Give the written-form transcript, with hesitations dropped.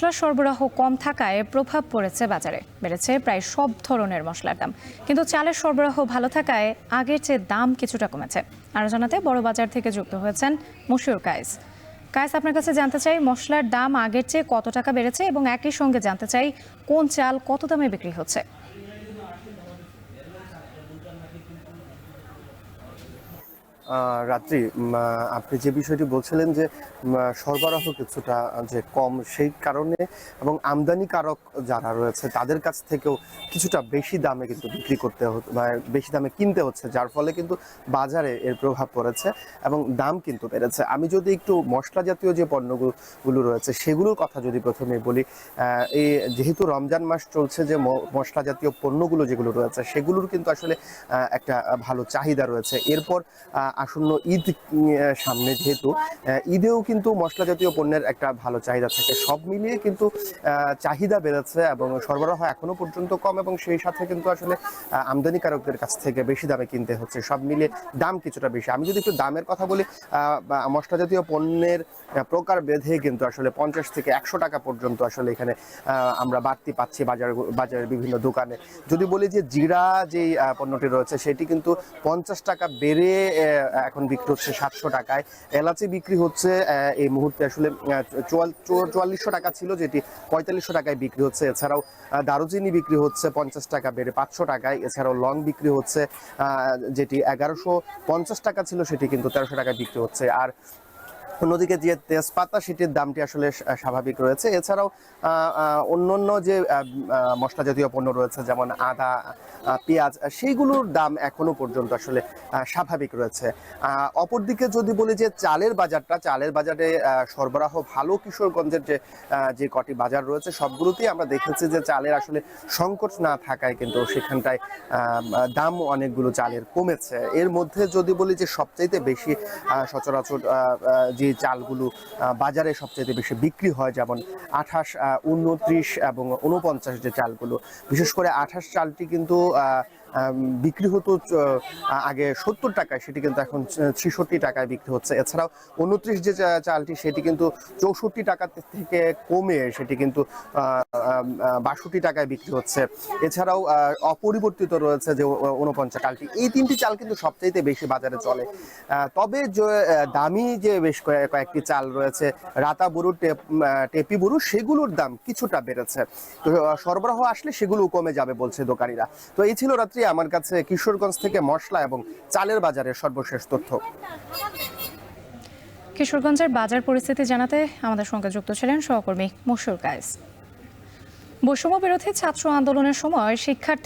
মশলা সরবরাহ কম থাকায় প্রভাব পড়েছে বাজারে, বেড়েছে প্রায় সব ধরনের মশলার দাম। কিন্তু চালের সরবরাহ ভালো থাকায় আগের চেয়ে দাম কিছুটা কমেছে। আরো জানাতে বড় বাজার থেকে যুক্ত হয়েছেন মশিউর কায়েস। কায়েস, আপনার কাছে জানতে চাই মশলার দাম আগের চেয়ে কত টাকা বেড়েছে, এবং একই সঙ্গে জানতে চাই কোন চাল কত দামে বিক্রি হচ্ছে। রাত্রি, আপনি যে বিষয়টি বলছিলেন যে সরবরাহ কিছুটা যে কম, সেই কারণে এবং আমদানিকারক যারা রয়েছে তাদের কাছ থেকেও কিছুটা বেশি দামে কিন্তু বিক্রি করতে বেশি দামে কিনতে হচ্ছে, যার ফলে কিন্তু বাজারে এর প্রভাব পড়েছে এবং দাম কিন্তু বেড়েছে। আমি যদি একটু মশলা জাতীয় যে পণ্যগুলো রয়েছে সেগুলোর কথা যদি প্রথমে বলি, এই যেহেতু রমজান মাস চলছে, যে মশলা জাতীয় পণ্যগুলো যেগুলো রয়েছে সেগুলোর কিন্তু আসলে একটা ভালো চাহিদা রয়েছে। এরপর আসন্ন ঈদ সামনে, যেহেতু ঈদেও কিন্তু মশলা জাতীয় পণ্যের একটা ভালো চাহিদা থাকে। সব মিলিয়ে কিন্তু চাহিদা বেড়েছে এবং সরবরাহ এখনো পর্যন্ত কম, এবং সেই সাথে কিন্তু আসলে আমদানিকারকদের কাছ থেকে বেশি দামে কিনতে হচ্ছে। সব মিলিয়ে দাম কিছুটা বেশি। আমি যদি একটু দামের কথা বলি, মশলা জাতীয় পণ্যের প্রকার বেঁধে কিন্তু আসলে 50 থেকে 100 টাকা পর্যন্ত আসলে এখানে আমরা বাড়তি পাচ্ছি বাজারের বিভিন্ন দোকানে। যদি বলি যে জিরা যেই পণ্যটি রয়েছে সেটি কিন্তু 50 টাকা বেড়ে এখন বিক্রি হচ্ছে 700 টাকায়। এলাচি বিক্রি হচ্ছে এই মুহূর্তে আসলে 4400 টাকা ছিল, যেটি 4500 টাকায় বিক্রি হচ্ছে। এছাড়াও দারুচিনি বিক্রি হচ্ছে 50 টাকা বেড়ে 500 টাকায়। এছাড়াও লং বিক্রি হচ্ছে যেটি 1150 টাকা ছিল, সেটি কিন্তু 1300 টাকায় বিক্রি হচ্ছে। আর অন্যদিকে যে তেজপাতা, সেটির দামটি আসলে স্বাভাবিক রয়েছে। এছাড়াও অন্যান্য যে মশলা জাতীয় পণ্য রয়েছে, যেমন আদা, পেঁয়াজ, সেইগুলোর দাম এখনো পর্যন্ত আসলে স্বাভাবিক রয়েছে। অপরদিকে যদি বলি যে চালের বাজারে সরবরাহ ভালো, কিশোরগঞ্জের যে কটি বাজার রয়েছে সবগুলোতেই আমরা দেখেছি যে চালের আসলে সংকট না থাকায় কিন্তু সেখানটায় দাম অনেকগুলো চালের কমেছে। এর মধ্যে যদি বলি যে সবচাইতে বেশি সচরাচর যে চালগুলো বাজারে সবচেয়ে বেশি বিক্রি হয়, যেমন 28, 29 এবং 49 যে চালগুলো, বিশেষ করে 28 চালটি কিন্তু বিক্রি হতো আগে 70 টাকায়, সেটি কিন্তু এখন 66 টাকায় বিক্রি হচ্ছে। এছাড়াও 29 যে চালটি, সেটি কিন্তু 64 টাকা থেকে কমে সেটি কিন্তু 62 টাকায় বিক্রি হচ্ছে। এছাড়াও অপরিবর্তিত রয়েছে যে 49 চালটি। এই তিনটি চাল কিন্তু সবচাইতে বেশি বাজারে চলে। তবে দামি যে বেশ কয়েকটি চাল রয়েছে, রাতা বুরু, টেপি বুরু, সেগুলোর দাম কিছুটা বেড়েছে। তো সরবরাহ আসলে সেগুলো কমে যাবে বলছে দোকানিরা। তো এই ছিল রাত্রি আমার কাছে কিশোরগঞ্জ থেকে মশলা এবং চালের বাজারের সর্বশেষ তথ্য। কিশোরগঞ্জের বাজার পরিস্থিতি জানাতে আমাদের সঙ্গে যুক্ত ছিলেন সহকর্মী মশিউর কায়েস। বৈষম্য বিরোধী ছাত্র আন্দোলনের সময় শিক্ষার্থী